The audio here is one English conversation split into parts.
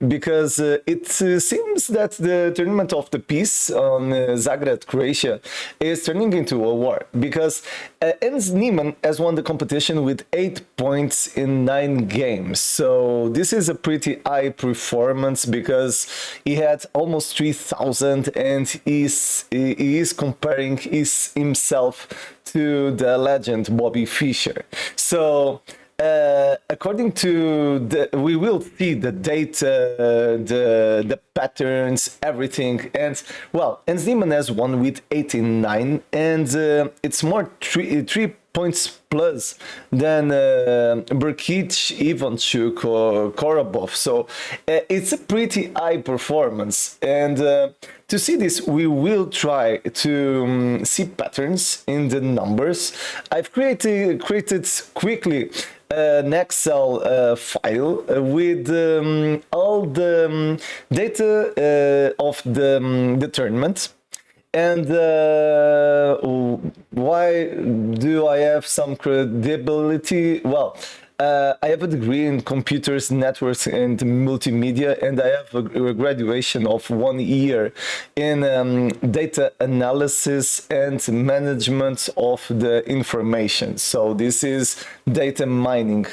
because it seems that the tournament of the peace on Zagreb, Croatia, is turning into a war, because Niemann has won the competition with 8 points in 9 games. So this is a pretty high performance, because he had almost 3,000, and he is comparing himself to the legend Bobby Fischer. So according to we will see the data, the patterns, everything, and well, Niemann has won with 89, and it's more three points plus than Berkic, Ivanchuk, or Korobov. So it's a pretty high performance, and to see this, we will try to see patterns in the numbers. I've created quickly an Excel file with all the data of the tournament. And why do I have some credibility? Well, I have a degree in computers, networks, and multimedia, and I have a graduation of 1 year in data analysis and management of the information. So this is data mining.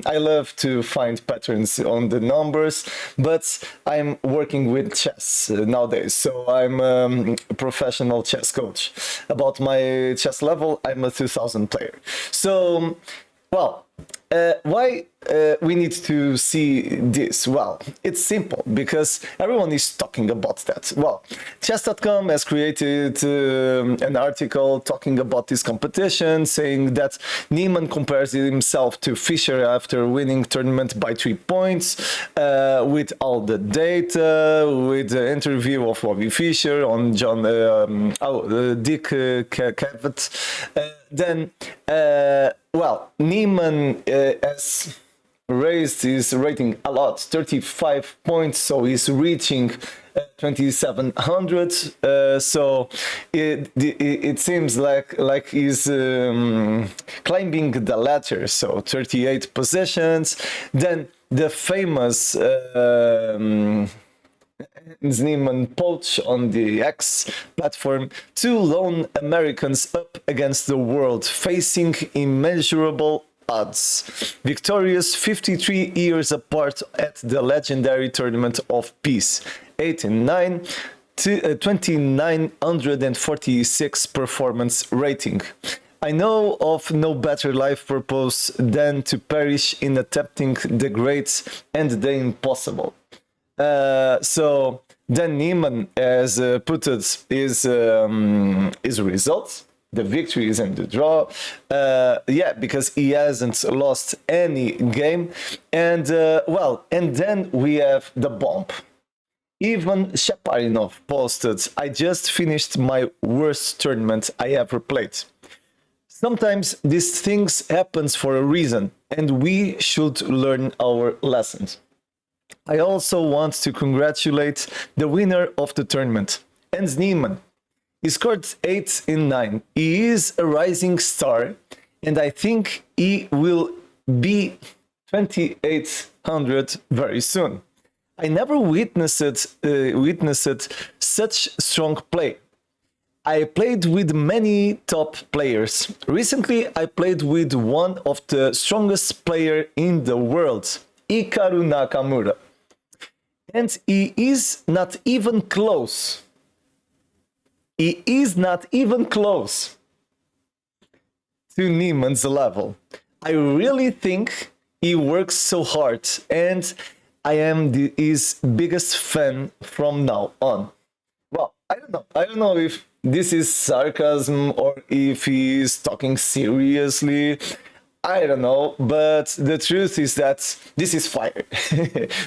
I love to find patterns on the numbers, but I'm working with chess nowadays, so I'm a professional chess coach. About my chess level, I'm a 2000 player. So, well, why we need to see this? Well, it's simple, because everyone is talking about that. Well, chess.com has created an article talking about this competition, saying that Niemann compares himself to Fischer after winning tournament by 3 points, with all the data, with the interview of Bobby Fischer on decoding. Then, well, Niemann has raised his rating a lot, 35 points, so he's reaching 2700. So it seems like he's climbing the ladder. So 38 positions. Then the famous Niemann poach on the X platform, 2 lone Americans up against the world, facing immeasurable odds, victorious 53 years apart at the legendary Tournament of Peace, 8 and 9, 2946 performance rating. I know of no better life purpose than to perish in attempting the great and the impossible. So then Niemann has put it his results, the victories and the draw, yeah, because he hasn't lost any game, and well, and then we have the bomb. Even Shaparinov posted, "I just finished my worst tournament I ever played. Sometimes these things happen for a reason, and we should learn our lessons. I also want to congratulate the winner of the tournament, Niemann. He scored 8 in 9. He is a rising star, and I think he will be 2800 very soon. I never witnessed such strong play. I played with many top players. Recently, I played with one of the strongest players in the world, Hikaru Nakamura. And he is not even close. He is not even close to Niemann's level. I really think he works so hard, and I am his biggest fan from now on." Well, I don't know. I don't know if this is sarcasm or if he's talking seriously. I don't know, but the truth is that this is fire.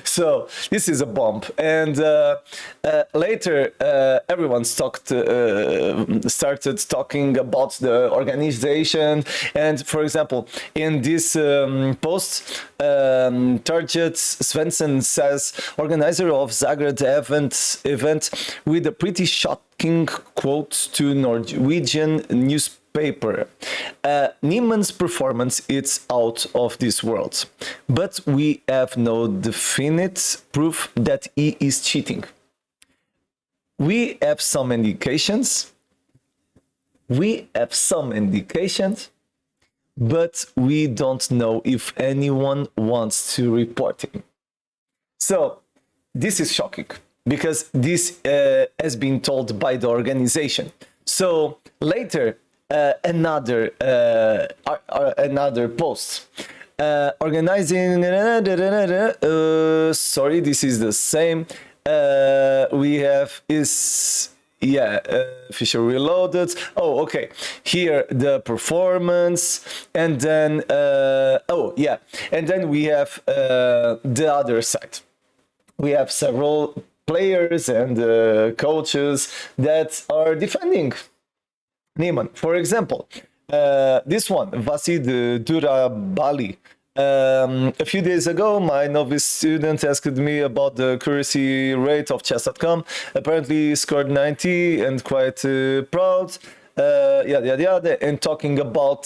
So this is a bomb. And later, everyone started talking about the organization. And for example, in this post, Target Svensson says, organizer of Zagreb event with a pretty shocking quote to Norwegian paper. Niemann's performance is out of this world, but we have no definite proof that he is cheating. We have some indications. But we don't know if anyone wants to report him. So this is shocking because this has been told by the organization. So later, another post organizing. Sorry, this is the same. We have is. Yeah, Fischer Reloaded. Oh, okay. Here the performance, and then and then we have the other side. We have several players and coaches that are defending Niemann. For example, this one, Vasid Durabali. A few days ago, my novice student asked me about the accuracy rate of chess.com. Apparently, he scored 90 and quite proud. And talking about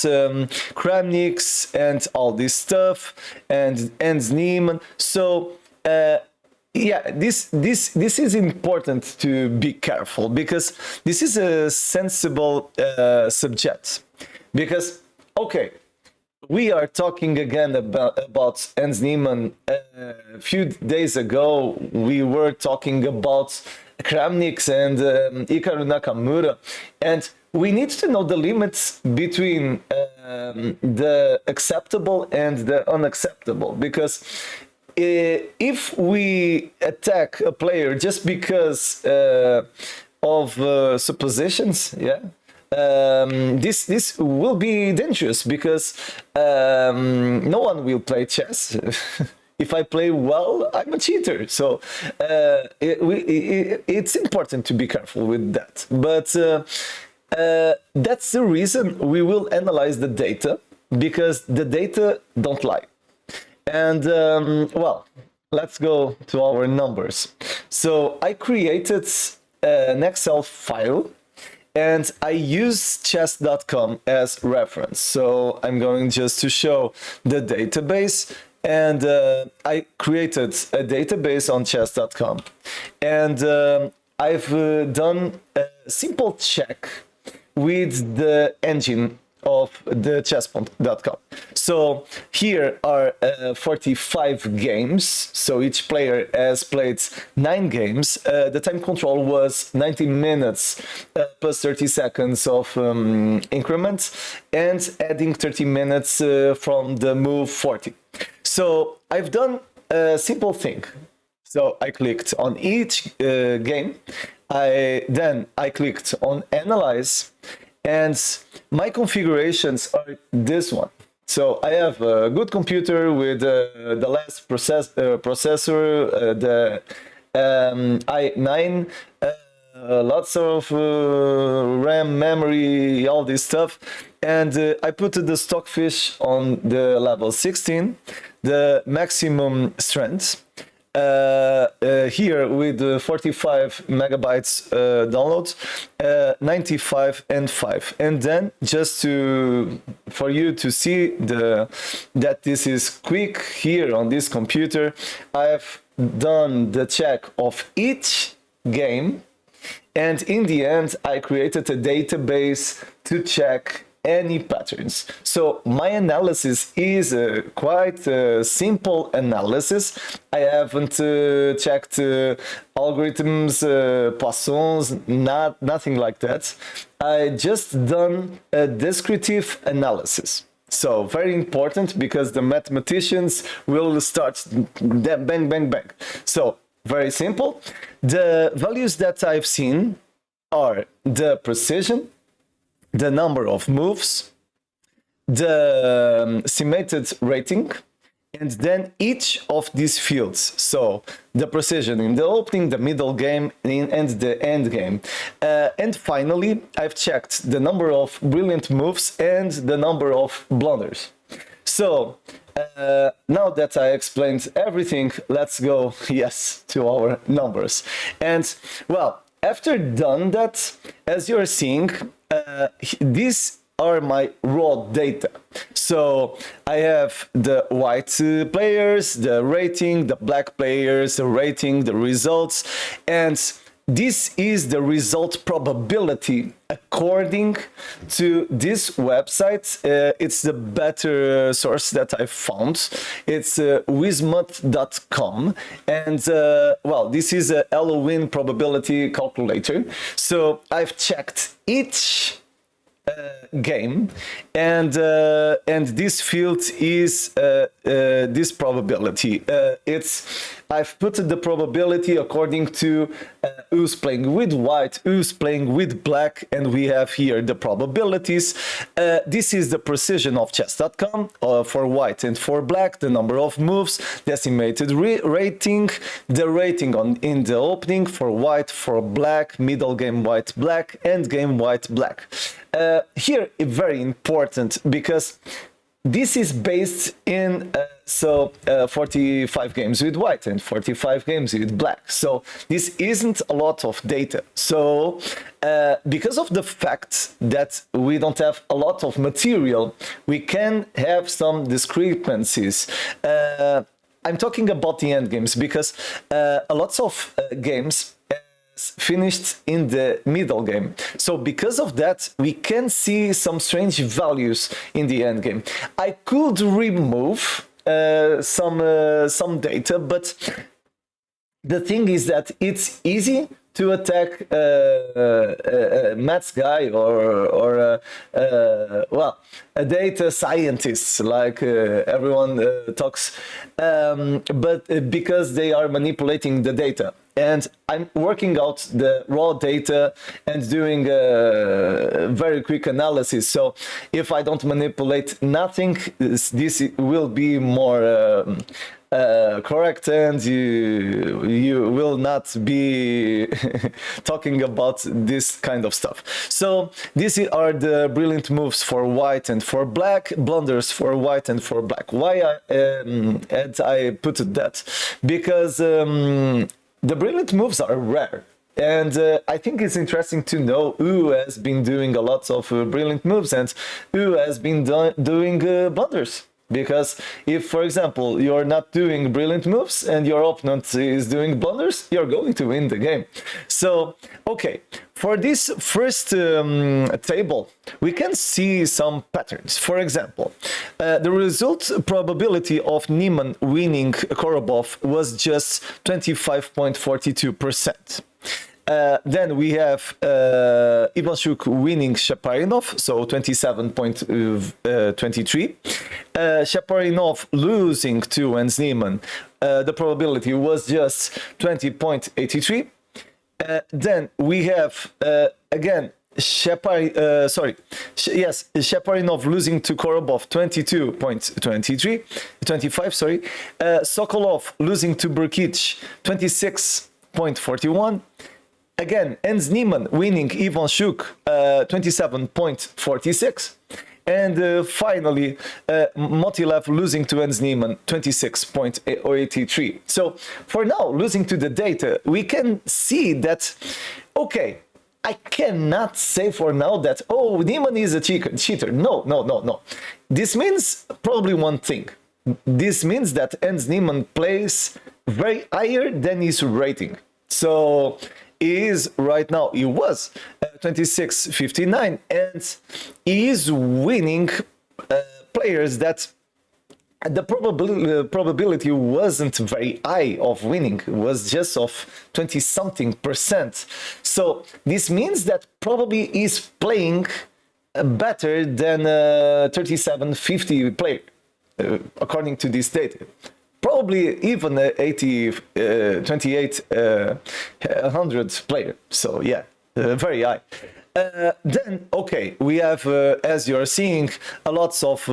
Kramniks and all this stuff and Niemann. So this is important to be careful because this is a sensible subject. Because we are talking again about Hans Niemann. A few days ago, we were talking about Kramniks and Hikaru Nakamura, and we need to know the limits between the acceptable and the unacceptable. Because if we attack a player just because of suppositions, this will be dangerous because no one will play chess. If I play well, I'm a cheater. So it's important to be careful with that. But that's the reason we will analyze the data, because the data don't lie. And let's go to our numbers. So I created an Excel file and I use chess.com as reference. So I'm going just to show the database, and I created a database on chess.com, and I've done a simple check with the engine of the chess.com. So here are 45 games. So each player has played 9 games. The time control was 90 minutes plus 30 seconds of increment, and adding 30 minutes from the move 40. So I've done a simple thing. So I clicked on each game. Then I clicked on Analyze, and my configurations are this one. So I have a good computer with the last processor, the i9, lots of RAM, memory, all this stuff. And I put the stockfish on the level 16, the maximum strength. Here with 45 megabytes download, 95 and 5, and then just for you to see that this is quick here on this computer, I've done the check of each game, and in the end I created a database to check any patterns. So my analysis is quite simple analysis. I haven't checked algorithms, Poissons, nothing like that. I just done a descriptive analysis. So very important, because the mathematicians will start bang, bang, bang. So very simple. The values that I've seen are the precision, the number of moves, the simulated rating, and then each of these fields. So the precision in the opening, the middle game, and the end game. And finally, I've checked the number of brilliant moves and the number of blunders. So now that I explained everything, let's go, to our numbers. And well, after done that, as you're seeing, these are my raw data. So I have the white players, the rating, the black players, the rating, the results, and this is the result probability according to this website. It's the better source that I found. It's wismut.com, and well, this is a Halloween probability calculator. So I've checked each game, and this field is this probability. I've put the probability according to who's playing with white, who's playing with black, and we have here the probabilities. This is the precision of chess.com for white and for black, the number of moves, the estimated rating, the rating in the opening for white, for black, middle game white, black, end game white, black. Here, very important, because this is based in 45 games with white and 45 games with black. So this isn't a lot of data. So because of the fact that we don't have a lot of material, we can have some discrepancies. I'm talking about the end games because a lot of games finished in the middle game. So because of that, we can see some strange values in the end game. I could remove some data, but the thing is that it's easy to attack a maths guy or well, a data scientist, like everyone talks, but because they are manipulating the data. And I'm working out the raw data and doing a very quick analysis. So if I don't manipulate nothing, this will be more correct, and you will not be talking about this kind of stuff. So these are the brilliant moves for white and for black, blunders for white and for black. Why I put that? Because the brilliant moves are rare. And I think it's interesting to know who has been doing a lot of brilliant moves and who has been doing blunders. Because if, for example, you're not doing brilliant moves and your opponent is doing blunders, you're going to win the game. So, okay, for this first table, we can see some patterns. For example, the result probability of Niemann winning Korobov was just 25.42%. Then we have Ivanchuk winning Shaparinov, so 27.23. Shaparinov losing to Jens Niemann, the probability was just 20.83. Then we have again Shaparinov losing to Korobov 25, sorry. Sokolov losing to Burkic 26.41. Again, Jens Niemann winning Ivanchuk 27.46. And finally, Motilev losing to Jens Niemann 26.83. So for now, losing to the data, we can see that, okay, I cannot say for now that, oh, Niemann is a cheater. No. This means probably one thing. This means that Jens Niemann plays very higher than his rating. So he is right now, he was 26.59, and he is winning players that the probability wasn't very high of winning, it was just of 20-something%. So this means that probably he's playing better than a 3750 player, according to this data. Probably even a 2800 player. So yeah, very high. Then, okay, we have, as you're seeing, a lots of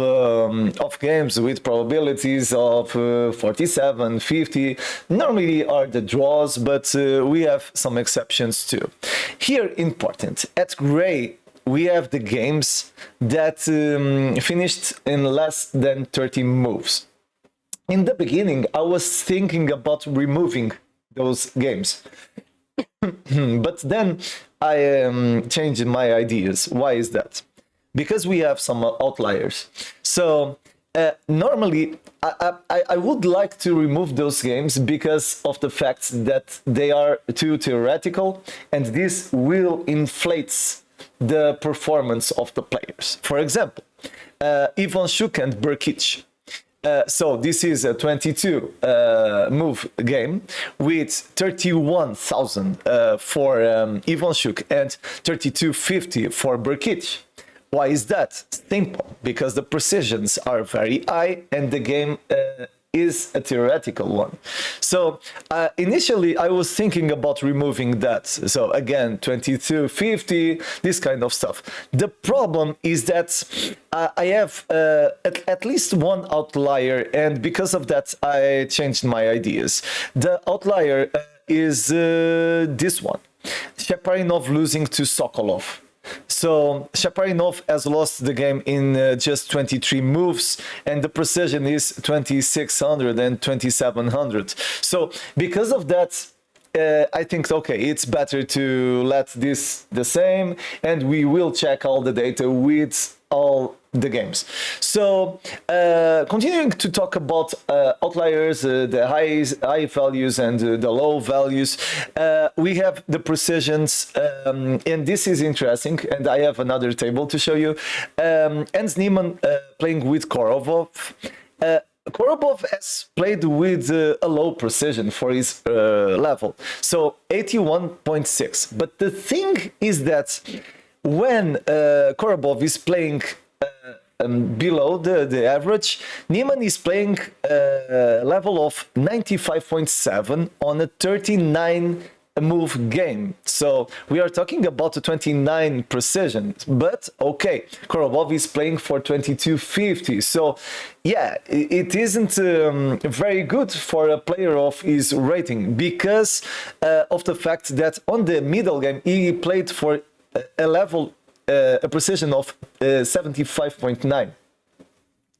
games with probabilities of 47, 50. Normally are the draws, but we have some exceptions too. Here, important, at gray, we have the games that finished in less than 30 moves. In the beginning, I was thinking about removing those games, but then I changed my ideas. Why is that? because we have some outliers. So normally, I would like to remove those games because of the fact that they are too theoretical, and this will inflate the performance of the players. For example, Ivan Shuk and Berkic. So this is a 22 move game with 31,000 for Ivan Shuk and 3250 for Berkic. Why is that? Simple, because the precisions are very high and the game is a theoretical one. So initially I was thinking about removing that. So again, 2250, this kind of stuff. The problem is that I have at least one outlier, and because of that I changed my ideas. The outlier is this one. Shaparinov losing to Sokolov. So Shaparinov has lost the game in just 23 moves, and the precision is 2600 and 2700. So because of that, I think, okay, it's better to let this the same, and we will check all the data with all the games. So continuing to talk about outliers, the high values and the low values, we have the precisions, and this is interesting, and I have another table to show you. Hans Niemann playing with Korobov. Korobov has played with a low precision for his level, so 81.6. But the thing is that when Korobov is playing below the average, Niemann is playing level of 95.7 on a 39 move game. So we are talking about a 29 precision, but okay, Korobov is playing for 2250. So yeah, it isn't very good for a player of his rating because of the fact that on the middle game he played for a level, a precision of 75.9.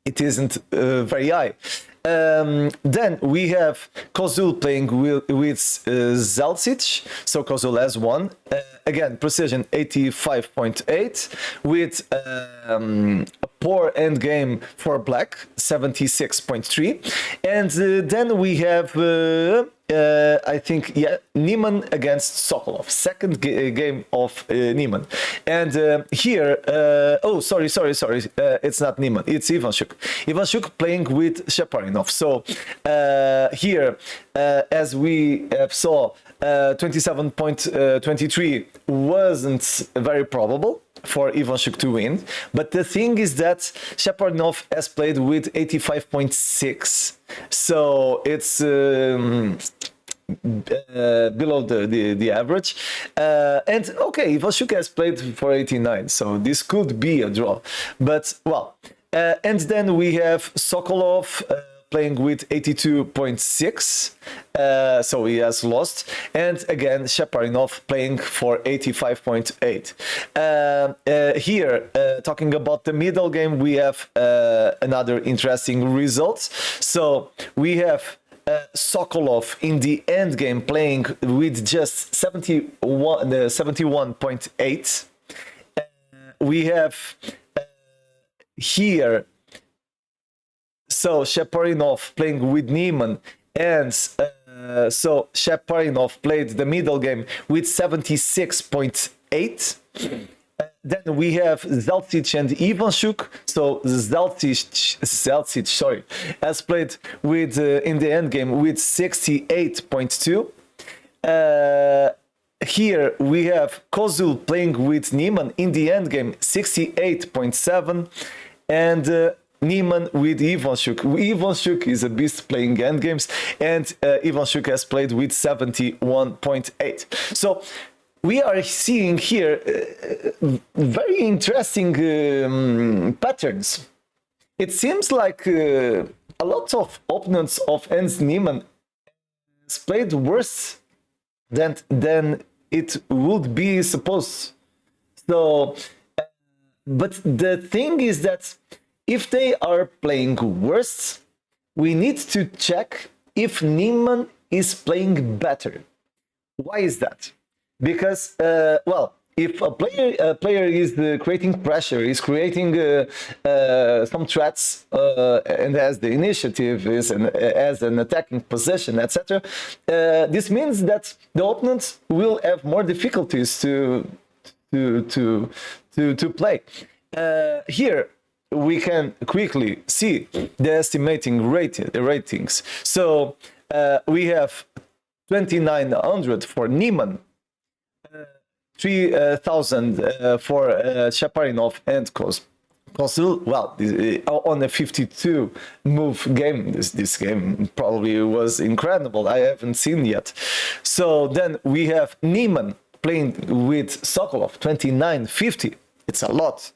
It isn't very high. Then we have Kozul playing with Zalcic. So Kozul has one. Again, precision 85.8 with a poor endgame for black, 76.3. And then we have I think, yeah, Niemann against Sokolov, second game of Niemann. And here, oh, sorry, it's not Niemann, it's Ivan Shuk. Ivan Shuk playing with Shaparinov. So here, as we saw, 27.23 wasn't very probable for Ivan Shuk to win, but the thing is that Shaparinov has played with 85.6, so it's below the average, and okay, Ivan Shuk has played for 89, so this could be a draw, but well, and then we have Sokolov playing with 82.6, so he has lost, and again Shaparinov playing for 85.8. Here, talking about the middle game, we have another interesting results. So we have Sokolov in the end game playing with just 71.8. We have here, so Shaparinov playing with Niemann, and so Shaparinov played the middle game with 76.8. Then we have Zalcic and Ivan Shuk. So Zalcic, sorry, has played with in the end game with 68.2. Here we have Kozul playing with Niemann in the end game 68.7, and Niemann with Ivan Shuk. Ivan Shuk is a beast playing end games, and Ivan Shuk has played with 71.8. So we are seeing here very interesting patterns. It seems like a lot of opponents of Hans Niemann has played worse than it would be supposed. So, but the thing is that if they are playing worse, we need to check if Niemann is playing better. Why is that? Because, well, if a player is creating pressure, is creating some threats, and has the initiative, is as an attacking position, etc., this means that the opponent will have more difficulties to play. Here we can quickly see the estimating ratings. So we have 2900 for Niemann, 3000 for Shaparinov and Kozul. Well, on a 52 move game, this game probably was incredible. I haven't seen yet. So then we have Niemann playing with Sokolov, 2950. It's a lot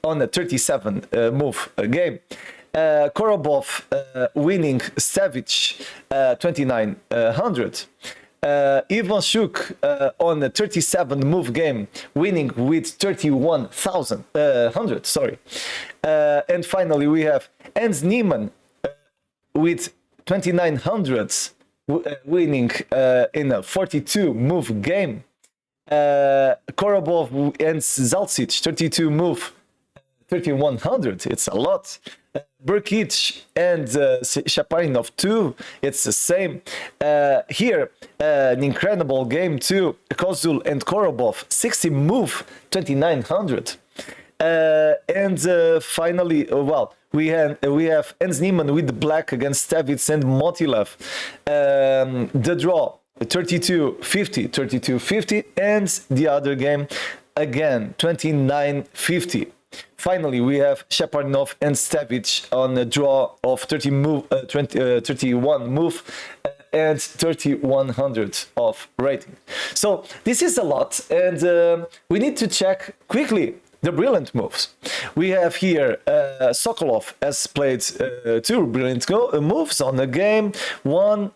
on a 37 move game. Korobov winning Savage, 2900. Ivanchuk on a 37 move game, winning with 31,100. Sorry. And finally, we have Hans Niemann with 2900 winning in a 42 move game. Korobov and Zalcic 32 move, 3100. It's a lot. Burkic and Shaparinov too. It's the same. Here, an incredible game too. Kozul and Korobov 60 move, 2900. And finally, well, we have Hans Niemann with black against Stavitz and Motilev. The draw 32-50, 32-50, and the other game again 29-50. Finally, we have Shaparinov and Stavic on a draw of 31 move and 3100 of rating. So this is a lot, and we need to check quickly the brilliant moves. We have here Sokolov has played 2 brilliant moves on the game, 1,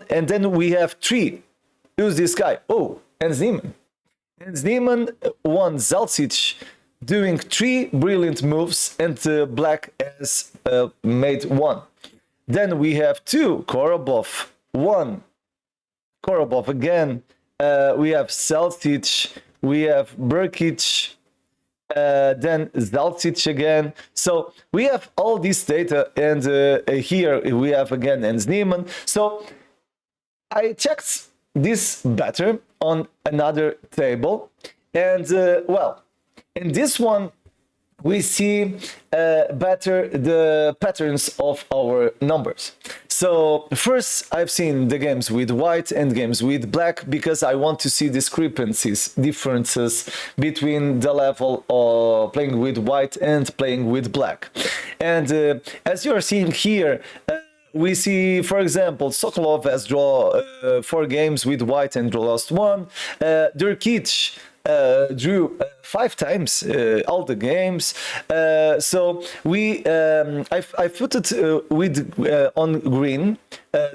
and then we have 3. Who's this guy? Oh, Hans Niemann. Hans Niemann won Zalcic doing 3 brilliant moves, and black has made 1. Then we have 2, Korobov, 1, Korobov again. We have Zalcic, we have Burkic, then Zalcic again. So we have all this data, and here we have again Hans Niemann. So I checked this better on another table, and well, in this one we see better the patterns of our numbers. So first, I've seen the games with white and games with black because I want to see discrepancies, differences between the level of playing with white and playing with black. And as you're seeing here, we see, for example, Sokolov has drawn 4 games with white and lost 1. Durkic drew 5 times all the games. So I put it with on green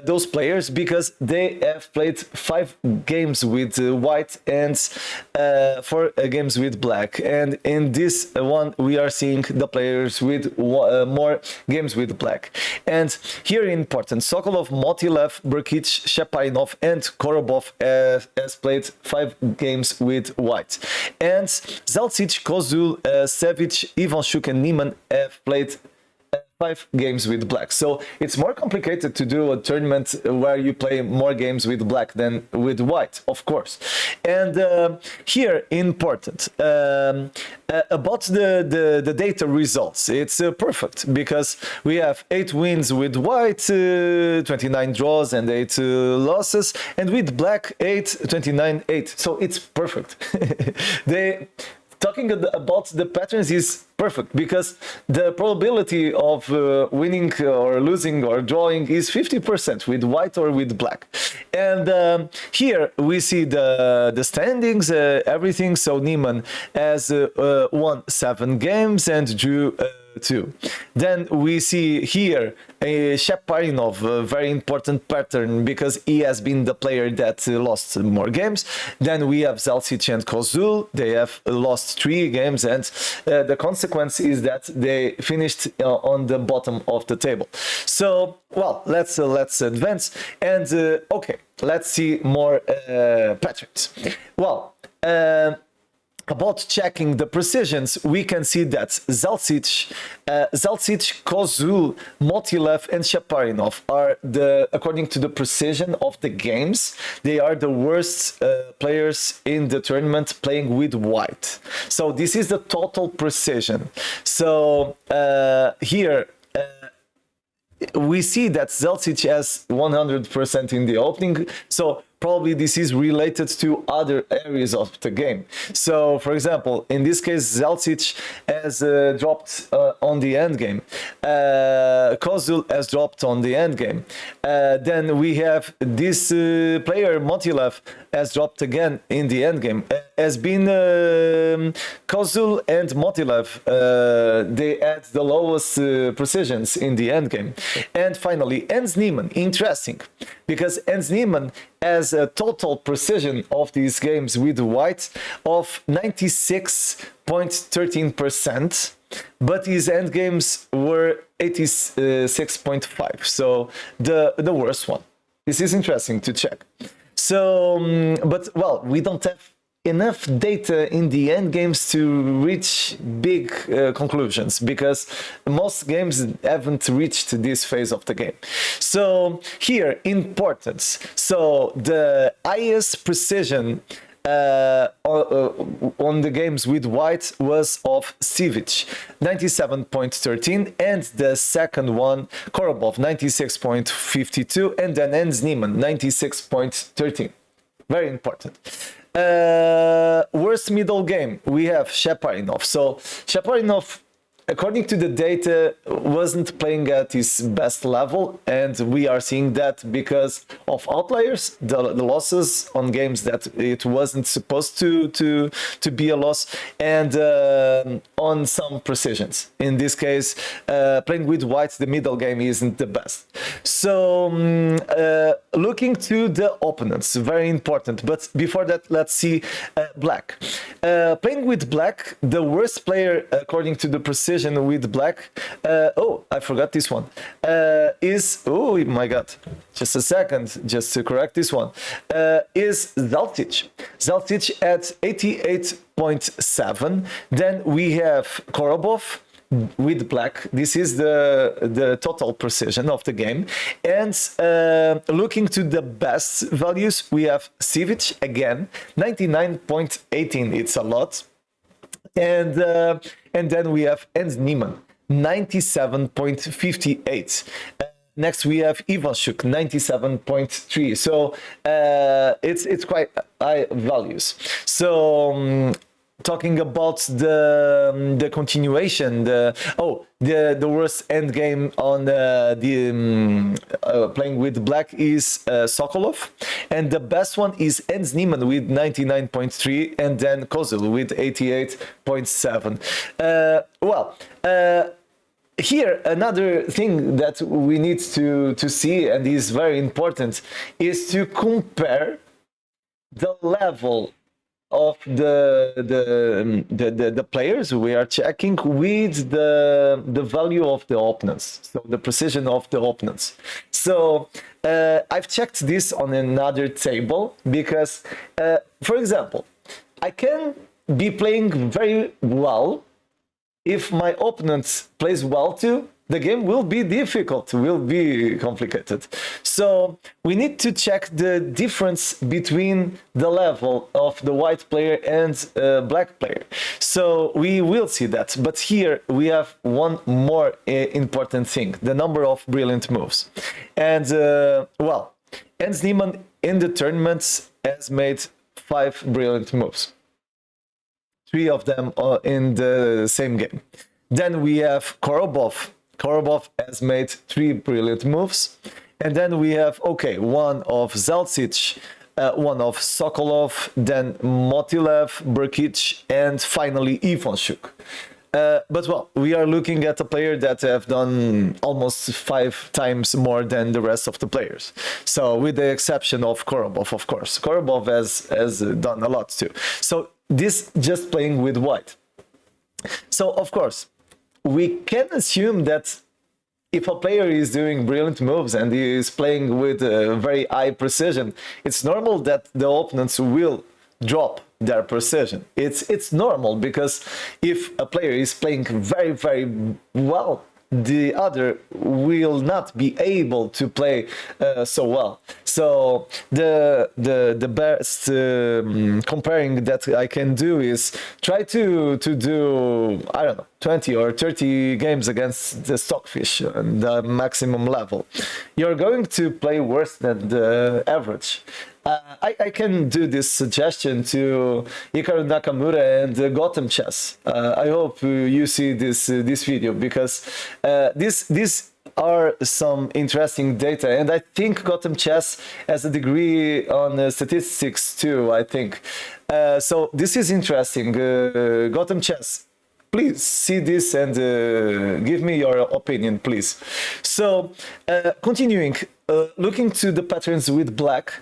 those players because they have played 5 games with white and 4 games with black. And in this one, we are seeing the players with more games with black. And here important, Sokolov, Motilev, Burkic, Shaparinov, and Korobov has played 5 games with white. And Zalcic, Kozul, Savic, Ivanchuk, and Niemann have played 5 games with black. So it's more complicated to do a tournament where you play more games with black than with white, of course. And here, important, about the data results, it's perfect because we have 8 wins with white, 29 draws and 8 losses, and with black 8, 29, 8. So it's perfect. Talking about the patterns is perfect because the probability of winning or losing or drawing is 50% with white or with black. And here we see the standings, everything. So Niemann has won 7 games and drew 2. Then we see here Shaparinov, a very important pattern because he has been the player that lost more games. Then we have Zalcic and Kozul. They have lost 3 games, and the consequence is that they finished on the bottom of the table. So, well, let's advance and okay, let's see more patterns. Well, about checking the precisions, we can see that Zalcic, Kozul, Motilev, and Shaparinov are according to the precision of the games, they are the worst players in the tournament playing with white. So this is the total precision. So here we see that Zalcic has 100% in the opening. So probably this is related to other areas of the game. So, for example, in this case, Zalcic has dropped on the endgame. Kozul has dropped on the endgame. Then we have this player, Motilev, has dropped again in the endgame. Has been Kozul and Motilev, they had the lowest precisions in the endgame. And finally, Niemann, interesting, because Niemann has a total precision of these games with white of 96.13%, but his endgames were 86.5%, so the worst one. This is interesting to check. So, but well, we don't have enough data in the end games to reach big conclusions, because most games haven't reached this phase of the game. So here, importance. So the highest precision on the games with white was of Sivic, 97.13, and the second one, Korobov, 96.52, and then Niemann, 96.13. Very important. Worst middle game, we have Shaparinov. So Shaparinov, according to the data, wasn't playing at his best level, and we are seeing that because of outliers, the losses on games that it wasn't supposed to be a loss, and on some precisions. In this case, playing with white, the middle game isn't the best. So looking to the opponents, very important. But before that, let's see black. Playing with black, the worst player according to the precision with black, oh, I forgot this one, is, oh my god, just a second, just to correct this one, is Zalcic. Zalcic at 88.7. Then we have Korobov with black. This is the total precision of the game. And looking to the best values, we have Sivic again, 99.18. It's a lot. And then we have Niemann, 97.58. Next we have Ivanchuk, 97.3. So it's quite high values. So talking about the continuation, the worst end game on playing with black is Sokolov, and the best one is Niemann with 99.3, and then Kozul with 88.7. Here, another thing that we need to see, and is very important, is to compare the level of the players we are checking with the value of the opponents, so the precision of the opponents. So I've checked this on another table because, for example, I can be playing very well. If my opponent plays well too, the game will be difficult, will be complicated. So we need to check the difference between the level of the white player and black player. So we will see that. But here we have one more important thing, the number of brilliant moves. And Niemann in the tournaments has made 5 brilliant moves. 3 of them are in the same game. Then we have Korobov. Korobov has made 3 brilliant moves. And then we have, one of Zalcic, one of Sokolov, then Motilev, Brkic, and finally Ivanchuk. But we are looking at a player that have done almost 5 times more than the rest of the players. So with the exception of Korobov, of course. Korobov has done a lot too. So this just playing with white. So of course, we can assume that if a player is doing brilliant moves and he is playing with very high precision, it's normal that the opponents will drop their precision. It's normal, because if a player is playing very, very well, the other will not be able to play so well. So the best comparing that I can do is try to do, I don't know, 20 or 30 games against the stockfish on the maximum level. You're going to play worse than the average. I can do this suggestion to Hikaru Nakamura and Gotham Chess. I hope you see this video, because these are some interesting data, and I think Gotham Chess has a degree on statistics too, I think. So this is interesting. Gotham Chess, please see this and give me your opinion, please. So continuing, looking to the patterns with black,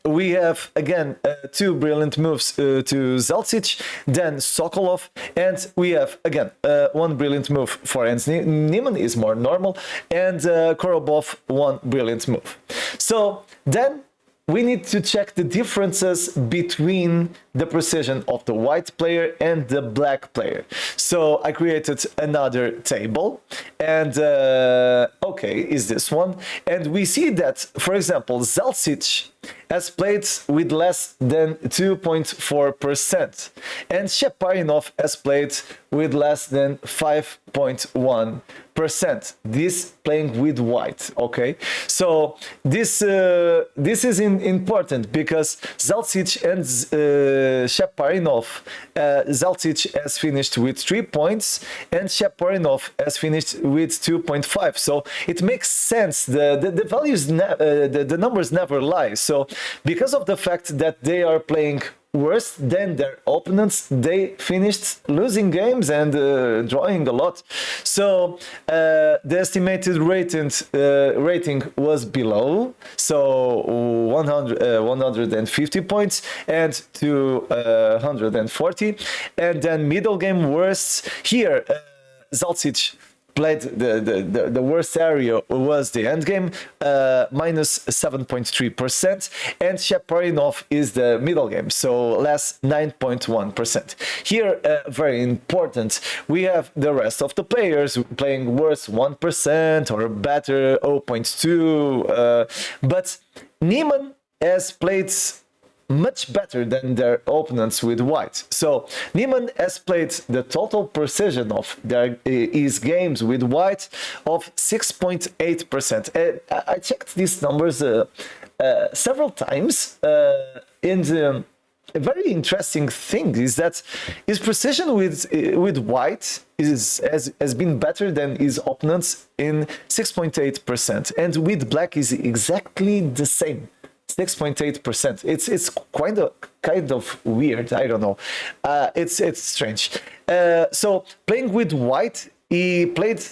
we have again two brilliant moves to Zelcic, then Sokolov, and we have again one brilliant move for Hans Niemann, is more normal, and Korobov, one brilliant move. So then we need to check the differences between the precision of the white player and the black player. So I created another table, and okay, is this one. And we see that, for example, Zelcic has played with less than 2.4%, and Shaparinov has played with less than 5.1%. This playing with white, okay? So this is important, because Zelcic and Shaparinov, Zelcic has finished with 3 points, and Shaparinov has finished with 2.5. So it makes sense. The values, the numbers never lie. So because of the fact that they are playing worse than their opponents, they finished losing games and drawing a lot. So the estimated rating was below, so 150 points and 240, and then middle game worse. Here Zelcic played the worst area was the endgame, minus 7.3%, and Shaparinov is the middle game, so less 9.1%. Here, very important, we have the rest of the players playing worse 1% or better 0.2, but Niemann has played much better than their opponents with white. So Niemann has played the total precision of his games with white of 6.8%. I checked these numbers several times, and a very interesting thing is that his precision with white has been better than his opponents in 6.8%, and with black is exactly the same. 6.8%. It's kind of weird. I don't know. It's strange. So playing with white, he played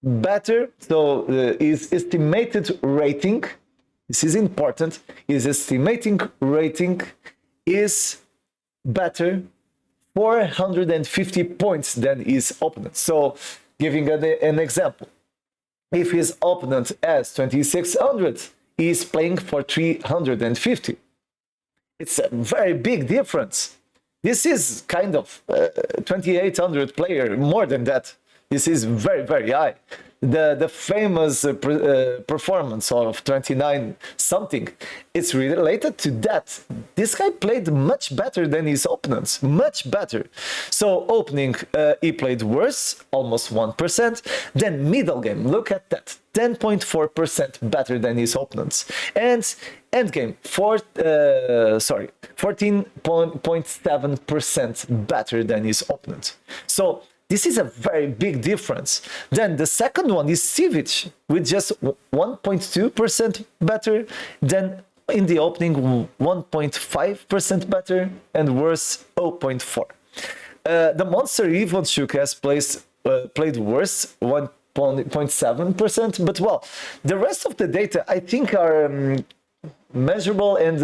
better. So his estimated rating, this is important. His estimating rating is better 450 points than his opponent. So giving an example, if his opponent has 2600. Is playing for 350. It's a very big difference. This is kind of 2800 player, more than that. This is very, very high. The famous performance of 29 something, it's related to that. This guy played much better than his opponents, much better. So opening, he played worse, almost 1%. Then middle game, look at that, 10.4% better than his opponents. And endgame, 14.7% better than his opponent. So this is a very big difference. Then the second one is Sivic with just 1.2% better than in the opening, 1.5% better, and worse 0.4. The monster Ivanchuk has played worse, 1.7%, but well, the rest of the data I think are measurable and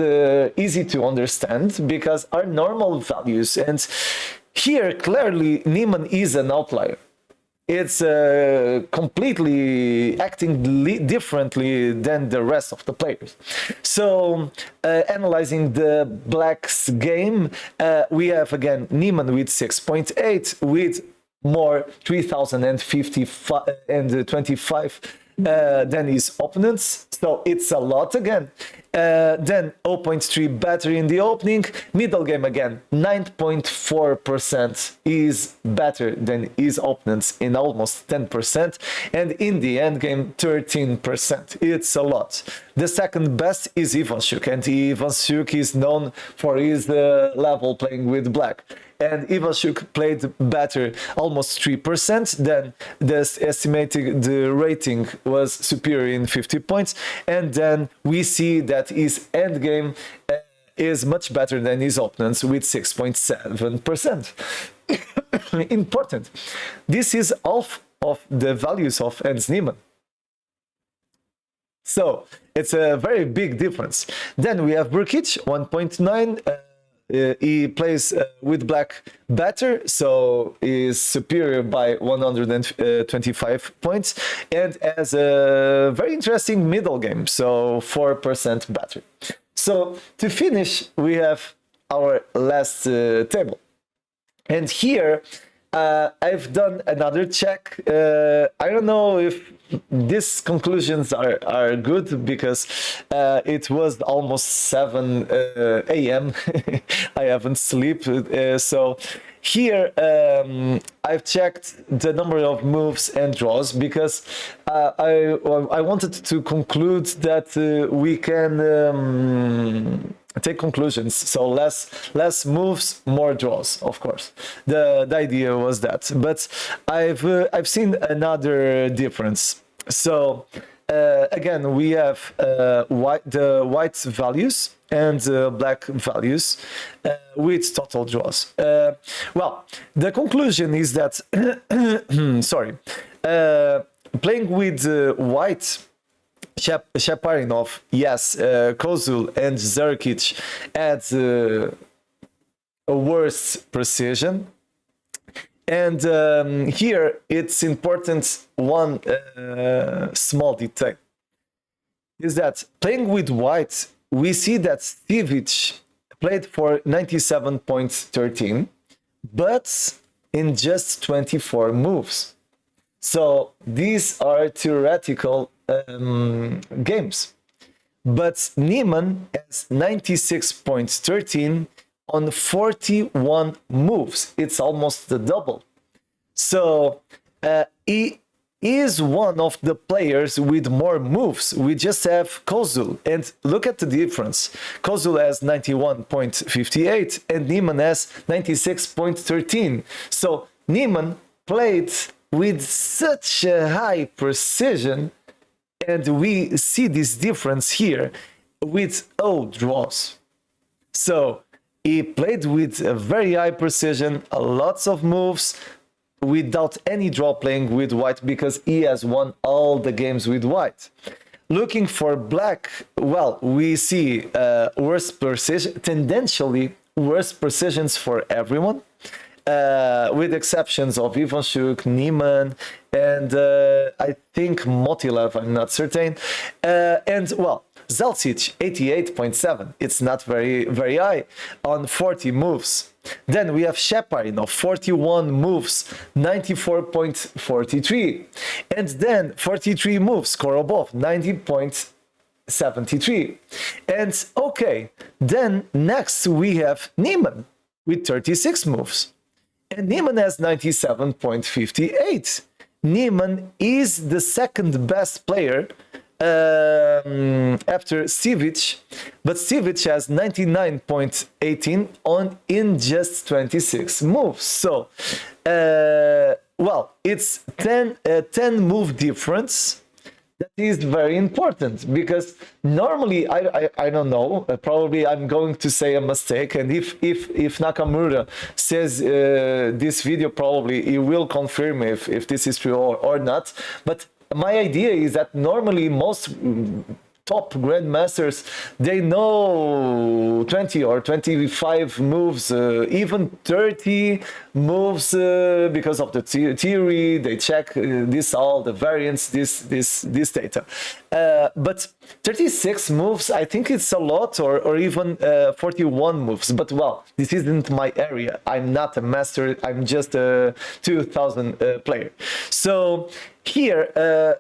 easy to understand, because are normal values. And here, clearly, Niemann is an outlier. it's completely acting differently than the rest of the players. So analyzing the blacks game, we have again Niemann with 6.8 with more 3055 and 25 than his opponents, so it's a lot again. Then 0.3 better in the opening. Middle game again, 9.4% is better than his opponents in almost 10%. And in the end game, 13%. It's a lot. The second best is Ivanchuk, and Ivanchuk is known for his level playing with black. And Ivanchuk played better, almost 3%. Then the rating was superior in 50 points. And then we see that his endgame is much better than his opponents with 6.7%. Important. This is half of the values of Hans Niemann. So it's a very big difference. Then we have Burkic, 1.9. He plays with black better, so is superior by 125 points, and has a very interesting middle game, so 4% better. So to finish, we have our last table. And here I've done another check. I don't know if these conclusions are good, because it was almost 7 a.m. I haven't slept. So here I've checked the number of moves and draws, because I wanted to conclude that we can take conclusions. So less moves, more draws, of course. The idea was that. But I've seen another difference. So again, we have the white values and black values with total draws. Well, the conclusion is that sorry, playing with white, Shaparinov, yes, Kozul and Zerkic had a worse precision. And here it's important, one small detail is that playing with white, we see that Stivic played for 97.13, but in just 24 moves. So these are theoretical games. But Niemann has 96.13 on 41 moves. It's almost the double. So he is one of the players with more moves. We just have Kozul, and look at the difference. Kozul has 91.58 and Niemann has 96.13. So Niemann played with such a high precision, and we see this difference here with O draws. So he played with a very high precision, lots of moves, without any draw playing with white, because he has won all the games with white. Looking for black, well, we see worse precision, tendentially worse precisions for everyone, with exceptions of Ivanchuk, Niemann, and I think Motilev, I'm not certain. And well, Zalcic, 88.7. It's not very high on 40 moves. Then we have Sheparin of 41 moves, 94.43. And then 43 moves, Korobov, 90.73. And okay, then next we have Niemann with 36 moves. And Niemann has 97.58. Niemann is the second best player after Stivic, but Stivic has 99.18 on in just 26 moves. So, well, it's 10 move difference. That is very important, because normally I don't know, probably I'm going to say a mistake, and if Nakamura says this video, probably he will confirm if this is true or not. But my idea is that normally most top grandmasters, they know 20 or 25 moves, even 30 moves, because of the theory. They check this, all the variance, this data. But 36 moves, I think it's a lot, or even 41 moves. But well, this isn't my area. I'm not a master. I'm just a 2000 player. So here,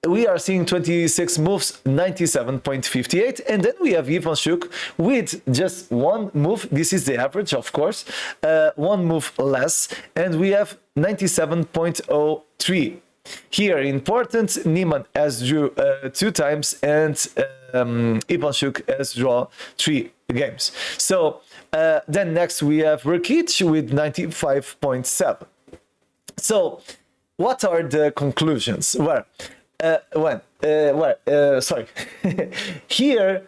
we are seeing 26 moves, 97.58, and then we have Ivanchuk with just one move. This is the average, of course, one move less, and we have 97.03. Here, important, Niemann has drew 2 times, and Ivanchuk has drawn 3 games. So then next we have Rakic with 95.7. So what are the conclusions? Sorry. Here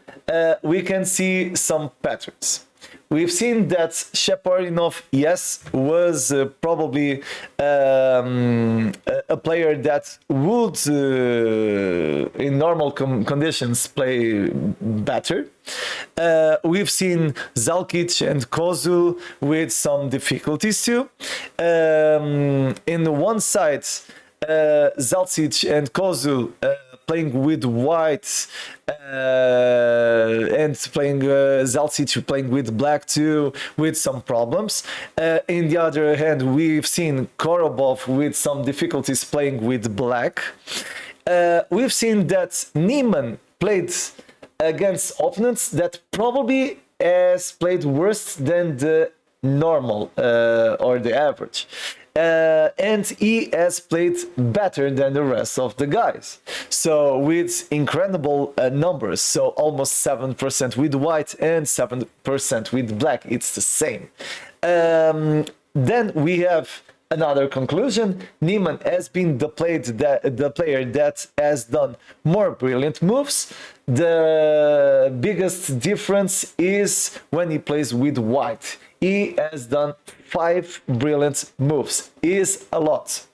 we can see some patterns. We've seen that Shaporinov, yes, was probably a player that would, in normal conditions, play better. We've seen Zalkic and Kozul with some difficulties too. In one side, Zalcic and Kozul playing with white, and playing Zalcic playing with black too, with some problems. In the other hand, we've seen Korobov with some difficulties playing with black. We've seen that Niemann played against opponents that probably has played worse than the normal or the average. And he has played better than the rest of the guys. So with incredible numbers, so almost 7% with white and 7% with black, it's the same. Then we have another conclusion. Niemann has been the player that has done more brilliant moves. The biggest difference is when he plays with white. He has done 5 brilliant moves. Is a lot.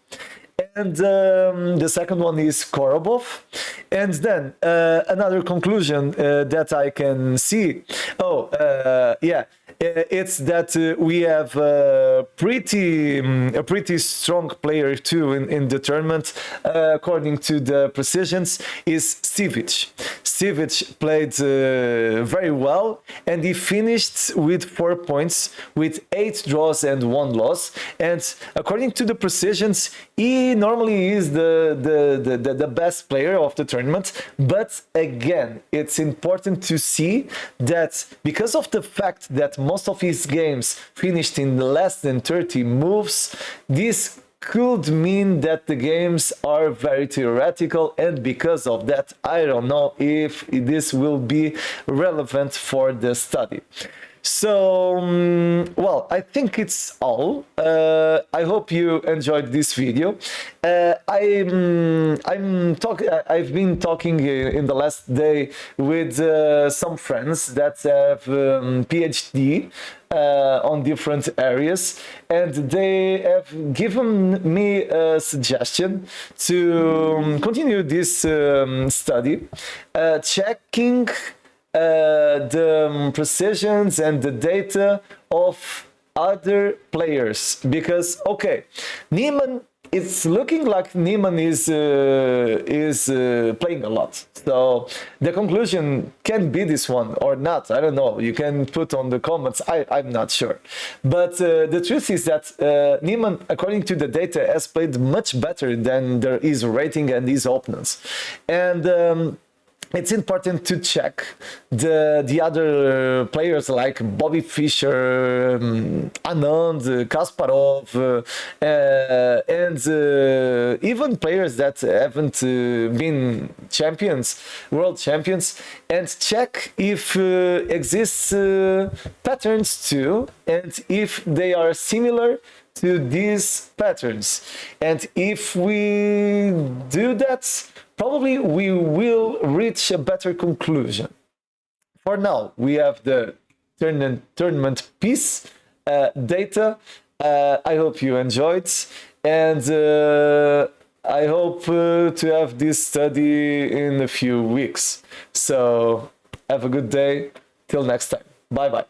And the second one is Korobov. And then another conclusion that I can see. It's that we have a pretty strong player too in the tournament. According to the precisions, is Sivic. Sivic played very well, and he finished with 4 points, with 8 draws and 1 loss. And according to the precisions, he normally is the best player of the tournament. But again, it's important to see that because of the fact that most of his games finished in less than 30 moves, this could mean that the games are very theoretical, and because of that, I don't know if this will be relevant for the study. So, well, I think it's all. I hope you enjoyed this video. I've been talking in the last day with some friends that have PhD on different areas, and they have given me a suggestion to continue this study, checking the precisions and the data of other players, because Niemann, it's looking like Niemann is playing a lot. So the conclusion can be this one or not. I don't know. You can put on the comments. I'm not sure. But the truth is that Niemann, according to the data, has played much better than his rating and his opponents. And it's important to check the other players like Bobby Fischer, Anand, Kasparov, and even players that haven't been world champions, and check if exists patterns too, and if they are similar to these patterns. And if we do that, probably we will reach a better conclusion. For now, we have the tournament piece data. I hope you enjoyed, and I hope to have this study in a few weeks. So have a good day. Till next time. Bye bye.